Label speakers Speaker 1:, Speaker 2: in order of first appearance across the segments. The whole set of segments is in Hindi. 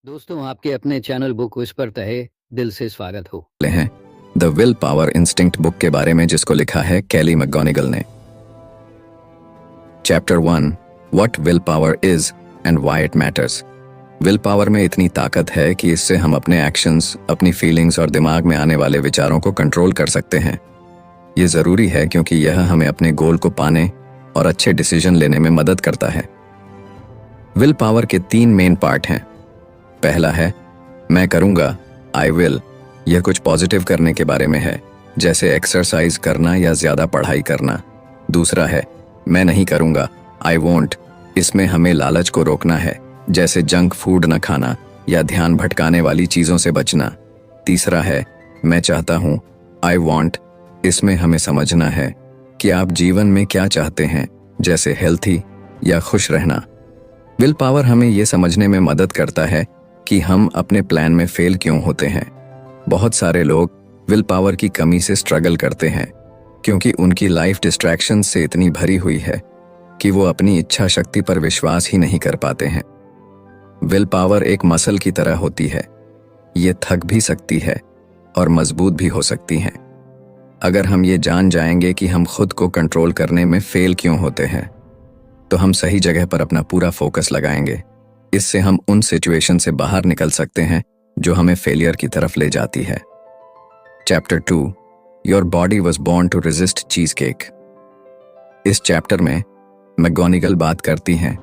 Speaker 1: दोस्तों आपके अपने चैनल बुक विस्पर तहे दिल से स्वागत हो।
Speaker 2: हैं the will power instinct book के बारे में, जिसको लिखा है कैली मैकगोनिगल ने। Chapter 1, what will power is and why it matters. Will power में इतनी ताकत है कि इससे हम अपने एक्शंस, अपनी फीलिंग्स और दिमाग में आने वाले विचारों को कंट्रोल कर सकते हैं। ये जरूरी है क्योंकि यह हमें अपने गोल को पाने और अच्छे डिसीजन लेने में मदद करता है। विल पावर के 3 मेन पार्ट हैं। पहला है मैं करूंगा, आई विल। यह कुछ पॉजिटिव करने के बारे में है, जैसे एक्सरसाइज करना या ज्यादा पढ़ाई करना। दूसरा है मैं नहीं करूंगा, आई वोंट। इसमें हमें लालच को रोकना है, जैसे जंक फूड न खाना या ध्यान भटकाने वाली चीजों से बचना। तीसरा है मैं चाहता हूं, आई वॉन्ट। इसमें हमें समझना है कि आप जीवन में क्या चाहते हैं, जैसे हेल्थी या खुश रहना। विल पावर हमें यह समझने में मदद करता है कि हम अपने प्लान में फेल क्यों होते हैं। बहुत सारे लोग विल पावर की कमी से स्ट्रगल करते हैं क्योंकि उनकी लाइफ डिस्ट्रैक्शन से इतनी भरी हुई है कि वो अपनी इच्छा शक्ति पर विश्वास ही नहीं कर पाते हैं। विल पावर एक मसल की तरह होती है, ये थक भी सकती है और मजबूत भी हो सकती है। अगर हम ये जान जाएंगे कि हम खुद को कंट्रोल करने में फेल क्यों होते हैं, तो हम सही जगह पर अपना पूरा फोकस लगाएंगे। इससे हम उन सिचुएशन से बाहर निकल सकते हैं जो हमें फेलियर की तरफ ले जाती है। Chapter 2, your body was born to resist cheesecake. इस चैप्टर में मैकगोनिगल बात करती हैं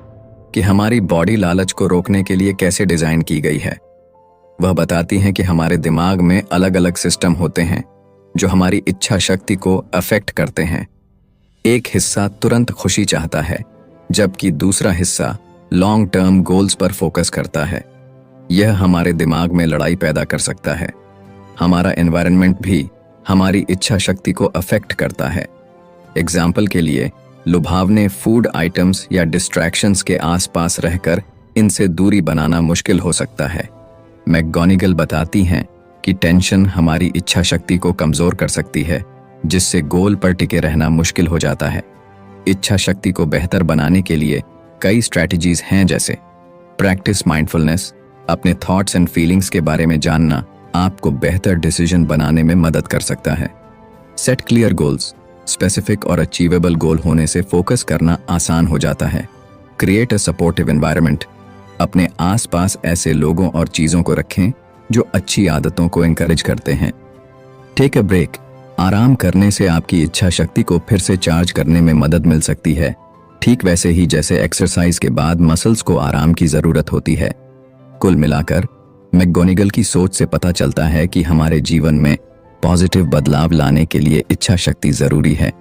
Speaker 2: कि हमारी बॉडी लालच को रोकने के लिए कैसे डिजाइन की गई है। वह बताती हैं कि हमारे दिमाग में अलग अलग सिस्टम होते हैं जो हमारी इच्छा शक्ति को अफेक्ट करते हैं। एक हिस्सा तुरंत खुशी चाहता है, जबकि दूसरा हिस्सा लॉन्ग टर्म गोल्स पर फोकस करता है। यह हमारे दिमाग में लड़ाई पैदा कर सकता है। हमारा एनवायरनमेंट भी हमारी इच्छा शक्ति को अफेक्ट करता है। एग्जाम्पल के लिए, लुभावने फूड आइटम्स या डिस्ट्रैक्शंस के आसपास रहकर इनसे दूरी बनाना मुश्किल हो सकता है। मैकगोनिगल बताती हैं कि टेंशन हमारी इच्छा शक्ति को कमजोर कर सकती है, जिससे गोल पर टिके रहना मुश्किल हो जाता है। इच्छा शक्ति को बेहतर बनाने के लिए कई स्ट्रैटेजीज हैं, जैसे प्रैक्टिस माइंडफुलनेस। अपने थॉट्स एंड फीलिंग्स के बारे में जानना आपको बेहतर डिसीजन बनाने में मदद कर सकता है। Set clear goals. स्पेसिफिक और अचीवेबल गोल होने से फोकस करना आसान हो जाता है। Create a supportive environment. अपने आसपास ऐसे लोगों और चीजों को रखें जो अच्छी आदतों को एनकरेज करते हैं। Take a break. आराम करने से आपकी इच्छा शक्ति को फिर से चार्ज करने में मदद मिल सकती है, ठीक वैसे ही जैसे एक्सरसाइज के बाद मसल्स को आराम की जरूरत होती है। कुल मिलाकर मैकगोनिगल की सोच से पता चलता है कि हमारे जीवन में पॉजिटिव बदलाव लाने के लिए इच्छा शक्ति जरूरी है।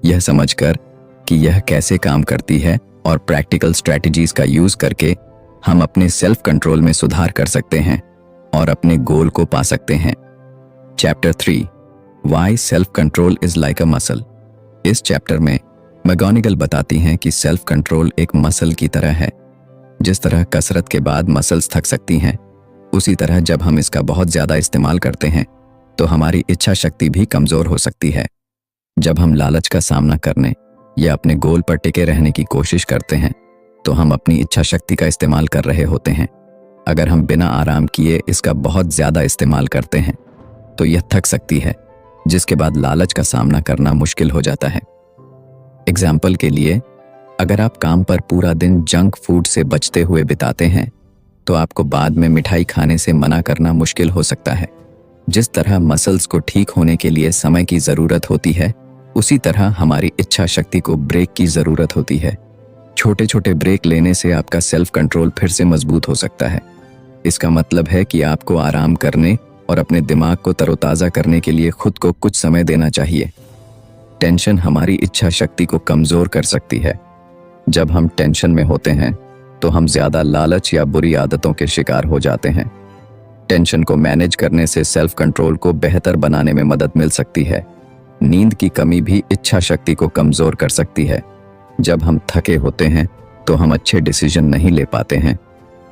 Speaker 2: यह समझकर कि यह कैसे काम करती है और प्रैक्टिकल स्ट्रैटेजीज का यूज करके हम अपने सेल्फ कंट्रोल में सुधार कर सकते हैं और अपने गोल को पा सकते हैं। Chapter 3, why self control is like a muscle. इस चैप्टर में मैकगोनिगल बताती हैं कि सेल्फ कंट्रोल एक मसल की तरह है। जिस तरह कसरत के बाद मसल्स थक सकती हैं, उसी तरह जब हम इसका बहुत ज्यादा इस्तेमाल करते हैं तो हमारी इच्छा शक्ति भी कमजोर हो सकती है। जब हम लालच का सामना करने या अपने गोल पर टिके रहने की कोशिश करते हैं तो हम अपनी इच्छा शक्ति का इस्तेमाल कर रहे होते हैं। अगर हम बिना आराम किए इसका बहुत ज्यादा इस्तेमाल करते हैं तो यह थक सकती है, जिसके बाद लालच का सामना करना मुश्किल हो जाता है। एग्जाम्पल के लिए, अगर आप काम पर पूरा दिन जंक फूड से बचते हुए बिताते हैं तो आपको बाद में मिठाई खाने से मना करना मुश्किल हो सकता है। जिस तरह मसल्स को ठीक होने के लिए समय की जरूरत होती है, उसी तरह हमारी इच्छा शक्ति को ब्रेक की जरूरत होती है। छोटे छोटे ब्रेक लेने से आपका सेल्फ कंट्रोल फिर से मजबूत हो सकता है। इसका मतलब है कि आपको आराम करने और अपने दिमाग को तरोताजा करने के लिए खुद को कुछ समय देना चाहिए। टेंशन हमारी इच्छा शक्ति को कमजोर कर सकती है। जब हम टेंशन में होते हैं तो हम ज्यादा लालच या बुरी आदतों के शिकार हो जाते हैं। टेंशन को मैनेज करने से सेल्फ कंट्रोल को बेहतर बनाने में मदद मिल सकती है। नींद की कमी भी इच्छा शक्ति को कमजोर कर सकती है। जब हम थके होते हैं तो हम अच्छे डिसीजन नहीं ले पाते हैं।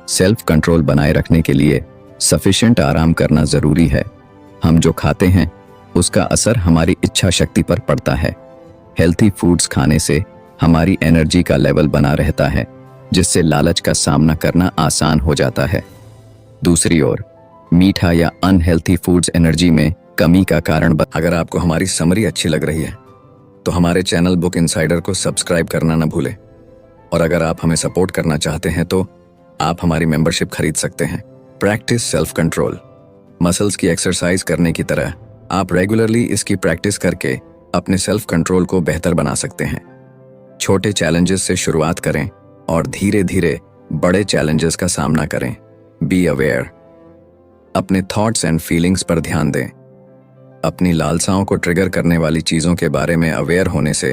Speaker 2: सेल्फ कंट्रोल बनाए रखने के लिए सफिशिएंट आराम करना जरूरी है। हम जो खाते हैं उसका असर हमारी इच्छा शक्ति पर पड़ता है। हेल्थी फूड्स खाने से हमारी एनर्जी का लेवल बना रहता है, जिससे लालच का सामना करना आसान हो जाता है। दूसरी ओर मीठा या अनहेल्थी फूड्स एनर्जी में कमी का कारण अगर आपको हमारी समरी अच्छी लग रही है तो हमारे चैनल बुक इनसाइडर को सब्सक्राइब करना न भूलें। और अगर आप हमें सपोर्ट करना चाहते हैं तो आप हमारी मेंबरशिप खरीद सकते हैं। Practice self control. मसल्स की एक्सरसाइज करने की तरह आप रेगुलरली इसकी प्रैक्टिस करके अपने सेल्फ कंट्रोल को बेहतर बना सकते हैं। छोटे चैलेंजेस से शुरुआत करें और धीरे धीरे बड़े चैलेंजेस का सामना करें। Be aware. अपने थॉट्स एंड फीलिंग्स पर ध्यान दें। अपनी लालसाओं को ट्रिगर करने वाली चीज़ों के बारे में अवेयर होने से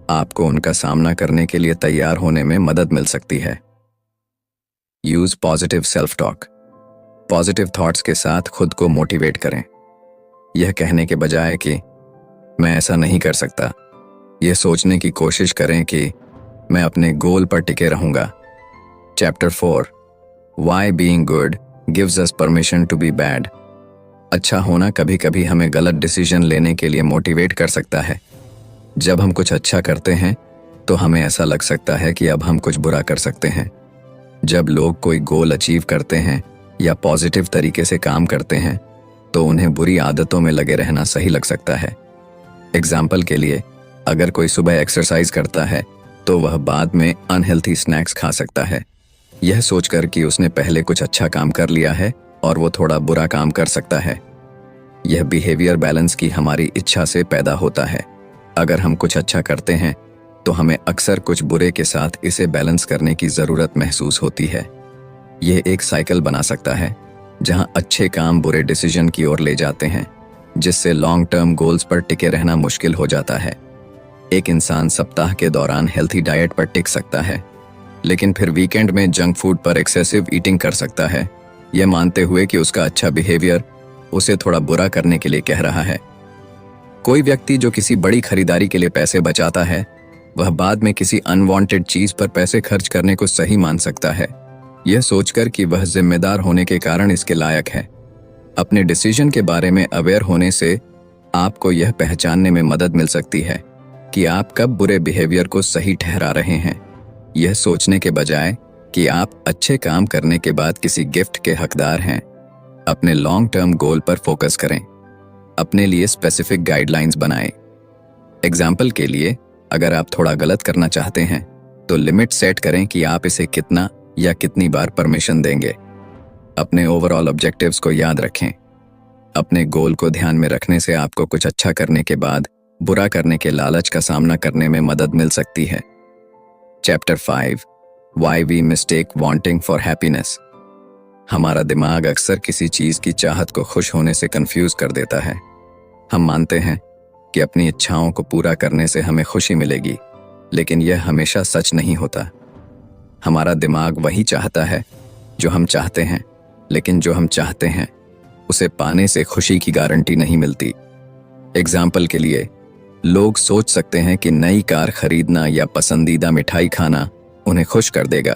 Speaker 2: आपको उनका सामना करने के लिए तैयार होने में मदद मिल सकती है। Use positive self talk. Positive thoughts के साथ खुद को मोटिवेट करें। यह कहने के बजाय कि मैं ऐसा नहीं कर सकता, यह सोचने की कोशिश करें कि मैं अपने गोल पर टिके रहूंगा। Chapter 4 Why being good gives us permission to be bad। अच्छा होना कभी कभी हमें गलत डिसीजन लेने के लिए मोटिवेट कर सकता है। जब हम कुछ अच्छा करते हैं तो हमें ऐसा लग सकता है कि अब हम कुछ बुरा कर सकते हैं। जब लोग कोई गोल अचीव करते हैं या पॉजिटिव तरीके से काम करते हैं तो उन्हें बुरी आदतों में लगे रहना सही लग सकता है। एग्जाम्पल के लिए, अगर कोई सुबह एक्सरसाइज करता है तो वह बाद में अनहेल्थी स्नैक्स खा सकता है, यह सोचकर कि उसने पहले कुछ अच्छा काम कर लिया है और वो थोड़ा बुरा काम कर सकता है। यह बिहेवियर बैलेंस की हमारी इच्छा से पैदा होता है। अगर हम कुछ अच्छा करते हैं तो हमें अक्सर कुछ बुरे के साथ इसे बैलेंस करने की ज़रूरत महसूस होती है। यह एक साइकिल बना सकता है जहां अच्छे काम बुरे डिसीजन की ओर ले जाते हैं, जिससे लॉन्ग टर्म गोल्स पर टिके रहना मुश्किल हो जाता है। एक इंसान सप्ताह के दौरान हेल्थी डाइट पर टिक सकता है, लेकिन फिर वीकेंड में जंक फूड पर एक्सेसिव ईटिंग कर सकता है, यह मानते हुए कि उसका अच्छा बिहेवियर उसे थोड़ा बुरा करने के लिए कह रहा है। कोई व्यक्ति जो किसी बड़ी खरीदारी के लिए पैसे बचाता है, वह बाद में किसी अनवांटेड चीज पर पैसे खर्च करने को सही मान सकता है, यह सोचकर कि वह जिम्मेदार होने के कारण इसके लायक है। अपने डिसीजन के बारे में अवेयर होने से आपको यह पहचानने में मदद मिल सकती है कि आप कब बुरे बिहेवियर को सही ठहरा रहे हैं। यह सोचने के बजाय कि आप अच्छे काम करने के बाद किसी गिफ्ट के हकदार हैं, अपने लॉन्ग टर्म गोल पर फोकस करें। अपने लिए स्पेसिफिक गाइडलाइंस बनाएं। एग्जाम्पल के लिए, अगर आप थोड़ा गलत करना चाहते हैं तो लिमिट सेट करें कि आप इसे कितना या कितनी बार परमिशन देंगे। अपने ओवरऑल ऑब्जेक्टिव्स को याद रखें। अपने गोल को ध्यान में रखने से आपको कुछ अच्छा करने के बाद बुरा करने के लालच का सामना करने में मदद मिल सकती है। Chapter 5 Why we mistake wanting for happiness। हमारा दिमाग अक्सर किसी चीज की चाहत को खुश होने से कंफ्यूज कर देता है। हम मानते हैं कि अपनी इच्छाओं को पूरा करने से हमें खुशी मिलेगी, लेकिन यह हमेशा सच नहीं होता। हमारा दिमाग वही चाहता है जो हम चाहते हैं, लेकिन जो हम चाहते हैं उसे पाने से खुशी की गारंटी नहीं मिलती। एग्जाम्पल के लिए, लोग सोच सकते हैं कि नई कार खरीदना या पसंदीदा मिठाई खाना उन्हें खुश कर देगा,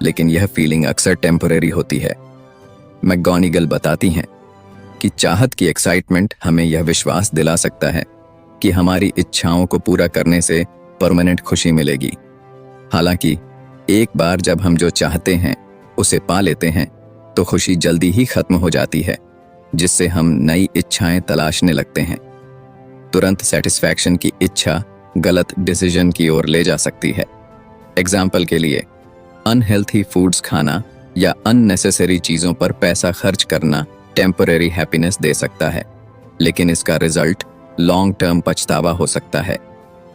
Speaker 2: लेकिन यह फीलिंग अक्सर टेम्परेरी होती है। मैकगोनिगल बताती हैं कि चाहत की एक्साइटमेंट हमें यह विश्वास दिला सकता है कि हमारी इच्छाओं को पूरा करने से परमानेंट खुशी मिलेगी। हालांकि एक बार जब हम जो चाहते हैं उसे पा लेते हैं तो खुशी जल्दी ही खत्म हो जाती है, जिससे हम नई इच्छाएं तलाशने लगते हैं। तुरंत सेटिस्फैक्शन की इच्छा गलत डिसीजन की ओर ले जा सकती है। एग्जाम्पल के लिए, अनहेल्थी फूड्स खाना या अननेसेसरी चीज़ों पर पैसा खर्च करना टेम्परेरी हैप्पीनेस दे सकता है, लेकिन इसका रिजल्ट लॉन्ग टर्म पछतावा हो सकता है।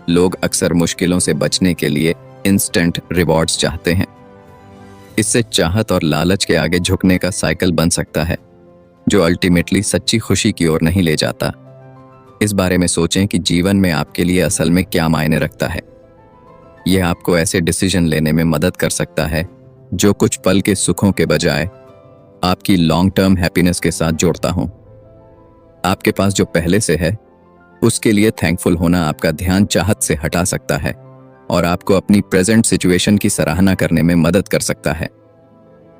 Speaker 2: लोग अक्सर मुश्किलों से बचने के लिए इंस्टेंट रिवॉर्ड्स चाहते हैं। इससे चाहत और लालच के आगे झुकने का साइकिल बन सकता है, जो अल्टीमेटली सच्ची खुशी की ओर नहीं ले जाता। इस बारे में सोचें कि जीवन में आपके लिए असल में क्या मायने रखता है। यह आपको ऐसे डिसीजन लेने में मदद कर सकता है जो कुछ पल के सुखों के बजाय आपकी लॉन्ग टर्म हैप्पीनेस के साथ जोड़ता हूं। आपके पास जो पहले से है उसके लिए थैंकफुल होना आपका ध्यान चाहत से हटा सकता है और आपको अपनी प्रेजेंट सिचुएशन की सराहना करने में मदद कर सकता है।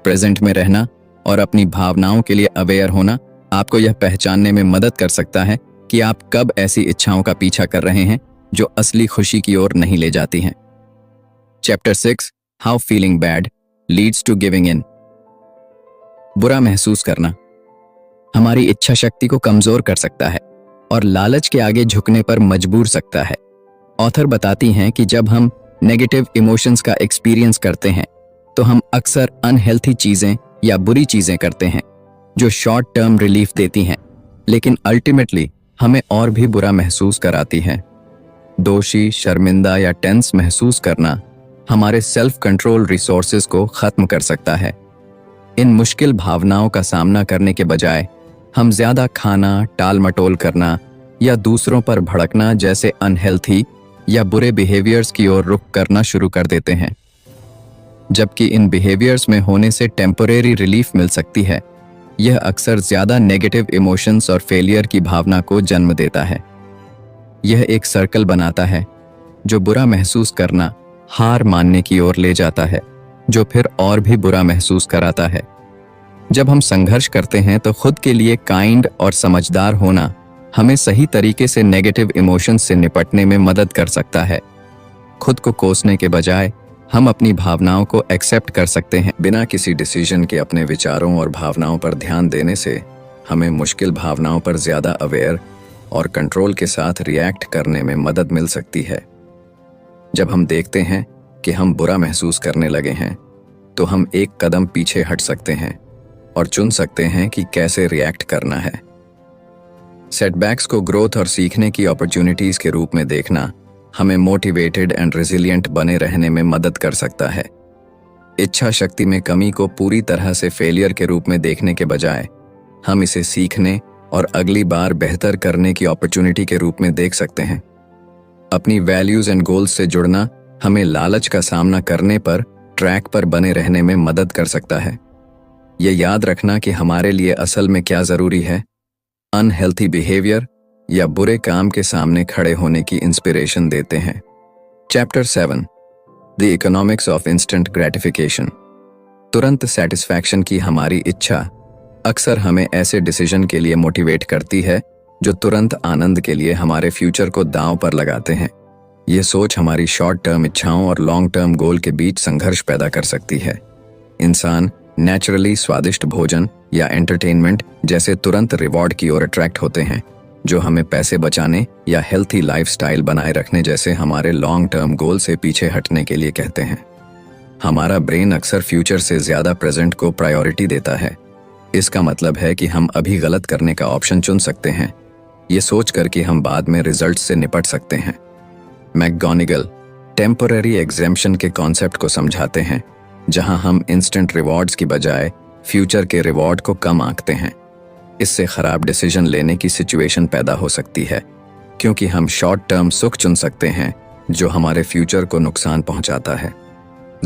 Speaker 2: प्रेजेंट में रहना और अपनी भावनाओं के लिए अवेयर होना आपको यह पहचानने में मदद कर सकता है कि आप कब ऐसी इच्छाओं का पीछा कर रहे हैं जो असली खुशी की ओर नहीं ले जाती हैं। Chapter 6 How feeling bad leads to giving in। बुरा महसूस करना हमारी इच्छा शक्ति को कमजोर कर सकता है और लालच के आगे झुकने पर मजबूर सकता है। ऑथर बताती हैं कि जब हम नेगेटिव इमोशंस का एक्सपीरियंस करते हैं तो हम अक्सर अनहेल्थी चीजें या बुरी चीजें करते हैं जो शॉर्ट टर्म रिलीफ देती हैं, लेकिन अल्टीमेटली हमें और भी बुरा महसूस कराती हैं। दोषी, शर्मिंदा या टेंस महसूस करना हमारे सेल्फ कंट्रोल रिसोर्सेज को खत्म कर सकता है। इन मुश्किल भावनाओं का सामना करने के बजाय हम ज्यादा खाना, टाल मटोल करना या दूसरों पर भड़कना जैसे अनहेल्थी या बुरे बिहेवियर्स की ओर रुख करना शुरू कर देते हैं। जबकि इन बिहेवियर्स में होने से टेम्परेरी रिलीफ मिल सकती है, यह अक्सर ज्यादा नेगेटिव इमोशंस और फेलियर की भावना को जन्म देता है। यह एक सर्कल बनाता है जो बुरा महसूस करना हार मानने की ओर ले जाता है, जो फिर और भी बुरा महसूस कराता है। जब हम संघर्ष करते हैं तो खुद के लिए काइंड और समझदार होना हमें सही तरीके से नेगेटिव इमोशंस से निपटने में मदद कर सकता है। खुद को कोसने के बजाय हम अपनी भावनाओं को एक्सेप्ट कर सकते हैं। बिना किसी डिसीजन के अपने विचारों और भावनाओं पर ध्यान देने से हमें मुश्किल भावनाओं पर ज्यादा अवेयर और कंट्रोल के साथ रिएक्ट करने में मदद मिल सकती है। जब हम देखते हैं कि हम बुरा महसूस करने लगे हैं तो हम एक कदम पीछे हट सकते हैं और चुन सकते हैं कि कैसे रिएक्ट करना है। सेटबैक्स को ग्रोथ और सीखने की अपॉर्चुनिटीज के रूप में देखना हमें मोटिवेटेड एंड रेजिलिएंट बने रहने में मदद कर सकता है। इच्छा शक्ति में कमी को पूरी तरह से फेलियर के रूप में देखने के बजाय हम इसे सीखने और अगली बार बेहतर करने की अपॉर्चुनिटी के रूप में देख सकते हैं। अपनी वैल्यूज एंड गोल्स से जुड़ना हमें लालच का सामना करने पर ट्रैक पर बने रहने में मदद कर सकता है। ये याद रखना कि हमारे लिए असल में क्या जरूरी है, अनहेल्थी बिहेवियर या बुरे काम के सामने खड़े होने की इंस्पिरेशन देते हैं। Chapter 7 the economics of instant gratification. तुरंत सेटिस्फैक्शन की हमारी इच्छा अक्सर हमें ऐसे डिसीजन के लिए मोटिवेट करती है जो तुरंत आनंद के लिए हमारे फ्यूचर को दांव पर लगाते हैं। ये सोच हमारी शॉर्ट टर्म इच्छाओं और लॉन्ग टर्म गोल के बीच संघर्ष पैदा कर सकती है। इंसान नेचुरली स्वादिष्ट भोजन या एंटरटेनमेंट जैसे तुरंत रिवॉर्ड की ओर अट्रैक्ट होते हैं, जो हमें पैसे बचाने या हेल्थी लाइफस्टाइल बनाए रखने जैसे हमारे लॉन्ग टर्म गोल से पीछे हटने के लिए कहते हैं। हमारा ब्रेन अक्सर फ्यूचर से ज्यादा प्रेजेंट को प्रायोरिटी देता है। इसका मतलब है कि हम अभी गलत करने का ऑप्शन चुन सकते हैं, ये सोचकर कि हम बाद में रिजल्ट से निपट सकते हैं। मैकगोनिगल टेम्पररी एग्जेम्पशन के कॉन्सेप्ट को समझाते हैं, जहां हम इंस्टेंट रिवॉर्ड्स की बजाय फ्यूचर के रिवॉर्ड को कम आंकते हैं। इससे खराब डिसीजन लेने की सिचुएशन पैदा हो सकती है, क्योंकि हम शॉर्ट टर्म सुख चुन सकते हैं जो हमारे फ्यूचर को नुकसान पहुंचाता है।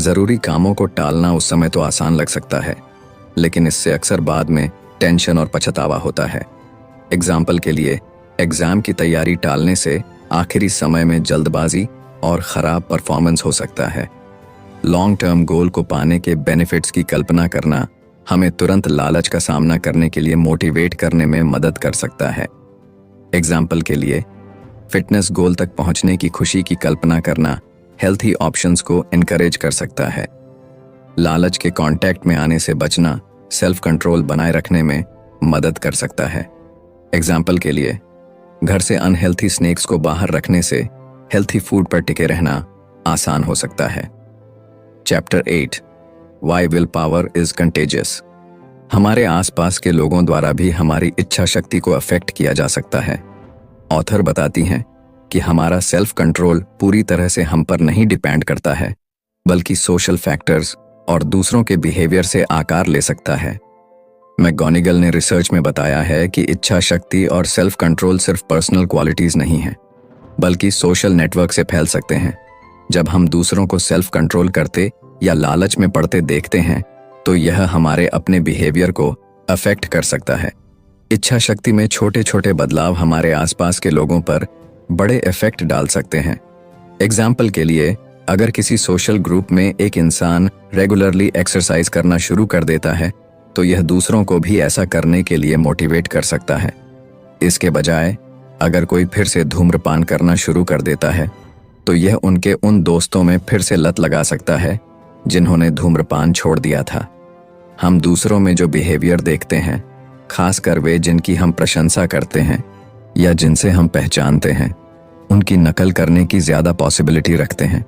Speaker 2: जरूरी कामों को टालना उस समय तो आसान लग सकता है, लेकिन इससे अक्सर बाद में टेंशन और पछतावा होता है। एग्जाम्पल के लिए, एग्जाम की तैयारी टालने से आखिरी समय में जल्दबाजी और खराब परफॉर्मेंस हो सकता है। लॉन्ग टर्म गोल को पाने के बेनिफिट्स की कल्पना करना हमें तुरंत लालच का सामना करने के लिए मोटिवेट करने में मदद कर सकता है। एग्जाम्पल के लिए, फिटनेस गोल तक पहुंचने की खुशी की कल्पना करना हेल्थी ऑप्शंस को एनकरेज कर सकता है। लालच के कांटेक्ट में आने से बचना सेल्फ कंट्रोल बनाए रखने में मदद कर सकता है। एग्जाम्पल के लिए, घर से अनहेल्थी स्नैक्स को बाहर रखने से हेल्थी फूड पर टिके रहना आसान हो सकता है। Chapter 8 Why willpower is contagious। हमारे आसपास के लोगों द्वारा भी हमारी इच्छा शक्ति को अफेक्ट किया जा सकता है। ऑथर बताती हैं कि हमारा सेल्फ कंट्रोल पूरी तरह से हम पर नहीं डिपेंड करता है, बल्कि सोशल फैक्टर्स और दूसरों के बिहेवियर से आकार ले सकता है। मैकगोनिगल ने रिसर्च में बताया है कि इच्छा शक्ति और सेल्फ कंट्रोल सिर्फ पर्सनल क्वालिटीज नहीं हैं, बल्कि सोशल नेटवर्क से फैल सकते हैं। जब हम दूसरों को सेल्फ कंट्रोल करते या लालच में पड़ते देखते हैं तो यह हमारे अपने बिहेवियर को अफेक्ट कर सकता है। इच्छा शक्ति में छोटे छोटे बदलाव हमारे आसपास के लोगों पर बड़े इफेक्ट डाल सकते हैं। एग्जाम्पल के लिए, अगर किसी सोशल ग्रुप में एक इंसान रेगुलरली एक्सरसाइज करना शुरू कर देता है तो यह दूसरों को भी ऐसा करने के लिए मोटिवेट कर सकता है। इसके बजाय अगर कोई फिर से धूम्रपान करना शुरू कर देता है तो यह उनके उन दोस्तों में फिर से लत लगा सकता है जिन्होंने धूम्रपान छोड़ दिया था। हम दूसरों में जो बिहेवियर देखते हैं, खासकर वे जिनकी हम प्रशंसा करते हैं या जिनसे हम पहचानते हैं, उनकी नकल करने की ज्यादा पॉसिबिलिटी रखते हैं।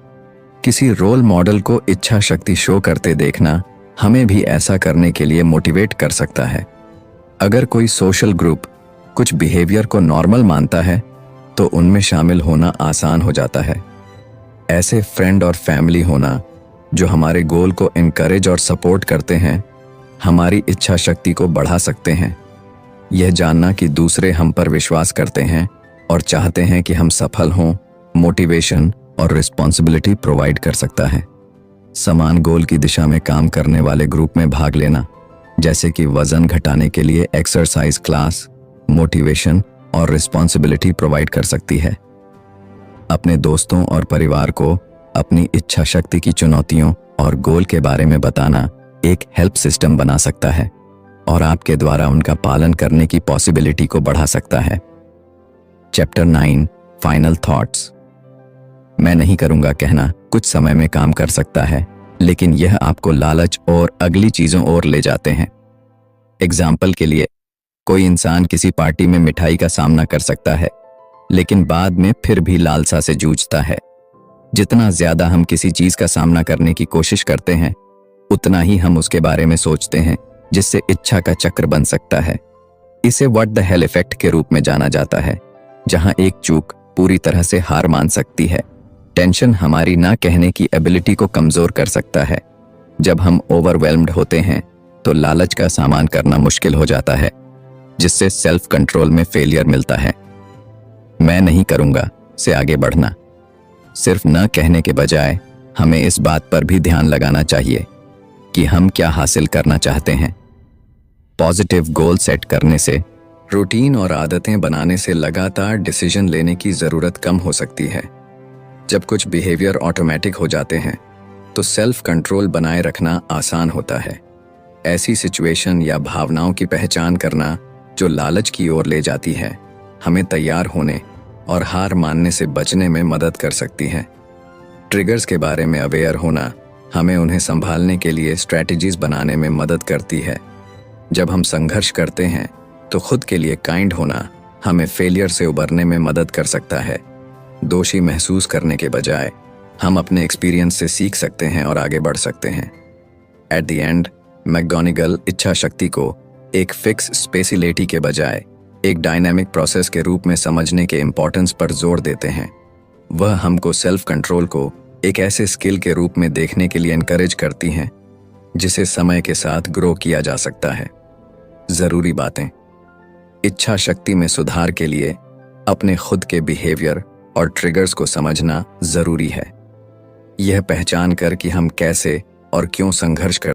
Speaker 2: किसी रोल मॉडल को इच्छा शक्ति शो करते देखना हमें भी ऐसा करने के लिए मोटिवेट कर सकता है। अगर कोई सोशल ग्रुप कुछ बिहेवियर को नॉर्मल मानता है तो उनमें शामिल होना आसान हो जाता है। ऐसे फ्रेंड और फैमिली होना जो हमारे गोल को इनकरेज और सपोर्ट करते हैं, हमारी इच्छा शक्ति को बढ़ा सकते हैं। यह जानना कि दूसरे हम पर विश्वास करते हैं और चाहते हैं कि हम सफल हों, मोटिवेशन और रिस्पॉन्सिबिलिटी प्रोवाइड कर सकता है। समान गोल की दिशा में काम करने वाले ग्रुप में भाग लेना, जैसे कि वजन घटाने के लिए एक्सरसाइज क्लास, मोटिवेशन और रिस्पॉन्सिबिलिटी प्रोवाइड कर सकती है। अपने दोस्तों और परिवार को अपनी इच्छा शक्ति की चुनौतियों और गोल के बारे में बताना एक हेल्प सिस्टम बना सकता है और आपके द्वारा उनका पालन करने की पॉसिबिलिटी को बढ़ा सकता है। Chapter 9 final thoughts. मैं नहीं करूंगा कहना कुछ समय में काम कर सकता है, लेकिन यह आपको लालच और अगली चीजों ओर ले जाते हैं। एग्जाम्पल के लिए, कोई इंसान किसी पार्टी में मिठाई का सामना कर सकता है, लेकिन बाद में फिर भी लालसा से जूझता है। जितना ज्यादा हम किसी चीज का सामना करने की कोशिश करते हैं, उतना ही हम उसके बारे में सोचते हैं, जिससे इच्छा का चक्र बन सकता है। इसे व्हाट द हेल इफेक्ट के रूप में जाना जाता है, जहां एक चूक पूरी तरह से हार मान सकती है। टेंशन हमारी ना कहने की एबिलिटी को कमजोर कर सकता है। जब हम ओवरवेल्म्ड होते हैं तो लालच का सामना करना मुश्किल हो जाता है, जिससे सेल्फ कंट्रोल में फेलियर मिलता है। मैं नहीं करूंगा से आगे बढ़ना। सिर्फ न कहने के बजाय हमें इस बात पर भी ध्यान लगाना चाहिए कि हम क्या हासिल करना चाहते हैं। पॉजिटिव गोल सेट करने से, रूटीन और आदतें बनाने से लगातार डिसीजन लेने की जरूरत कम हो सकती है। जब कुछ बिहेवियर ऑटोमेटिक हो जाते हैं तो सेल्फ कंट्रोल बनाए रखना आसान होता है। ऐसी सिचुएशन या भावनाओं की पहचान करना जो लालच की ओर ले जाती है, हमें तैयार होने और हार मानने से बचने में मदद कर सकती है। ट्रिगर्स के बारे में अवेयर होना हमें उन्हें संभालने के लिए स्ट्रैटेजीज बनाने में मदद करती है। जब हम संघर्ष करते हैं तो खुद के लिए काइंड होना हमें फेलियर से उबरने में मदद कर सकता है। दोषी महसूस करने के बजाय हम अपने एक्सपीरियंस से सीख सकते हैं और आगे बढ़ सकते हैं। एट द एंड, मैकगोनिगल इच्छा शक्ति को एक फिक्स स्पेसिलिटी के बजाय एक डायनामिक प्रोसेस के रूप में समझने के इम्पोर्टेंस पर जोर देते हैं। वह हमको सेल्फ कंट्रोल को एक ऐसे स्किल के रूप में देखने के लिए एनकरेज करती हैं जिसे समय के साथ ग्रो किया जा सकता है। जरूरी बातें। इच्छा शक्ति में सुधार के लिए अपने खुद के बिहेवियर और ट्रिगर्स को समझना जरूरी है। यह पहचान कर कि हम कैसे और क्यों संघर्ष कर